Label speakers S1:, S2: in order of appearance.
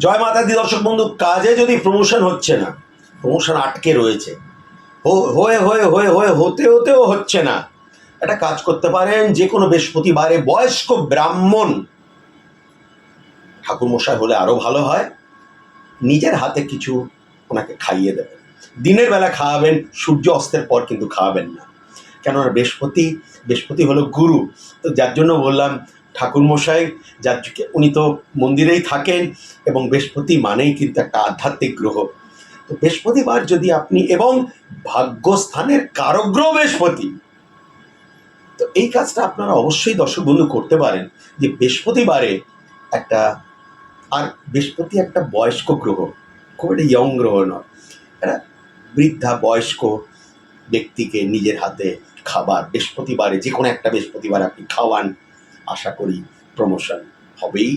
S1: জয় মাতা দি দর্শক বন্ধু, কাজে যদি প্রমোশন হচ্ছে না, প্রমোশন আটকে রয়েছে, হয়ে হয়ে হয়ে হয়ে হতে হতেও হচ্ছে না, একটা কাজ করতে পারেন। যে কোনো বৃহস্পতিবারে বয়স্ক ব্রাহ্মণ ঠাকুরমশাই হলে আরও ভালো হয়, নিজের হাতে কিছু ওনাকে খাইয়ে দেবেন। দিনের বেলা খাওয়াবেন, সূর্য অস্তের পর কিন্তু খাওয়াবেন না, কেননা বৃহস্পতি হলো গুরু। তো যার জন্য বললাম, ঠাকুরমশাই যার উনি তো মন্দিরেই থাকেন, এবং বৃহস্পতি মানেই কিন্তু একটা আধ্যাত্মিক গ্রহ। তো বৃহস্পতিবার যদি আপনি, এবং ভাগ্যস্থানের কারগ্রহ বৃহস্পতি, তো এই কাজটা আপনারা অবশ্যই দর্শক বন্ধু করতে পারেন, যে বৃহস্পতিবারে একটা, আর বৃহস্পতি একটা বয়স্ক গ্রহ, খুব একটা ইয়ং গ্রহ নয়, একটা বৃদ্ধা বয়স্ক ব্যক্তিকে নিজের হাতে খাবার বৃহস্পতিবারে, যে কোনো একটা বৃহস্পতিবার আপনি খাওয়ান, আশা করি প্রমোশন হবেই।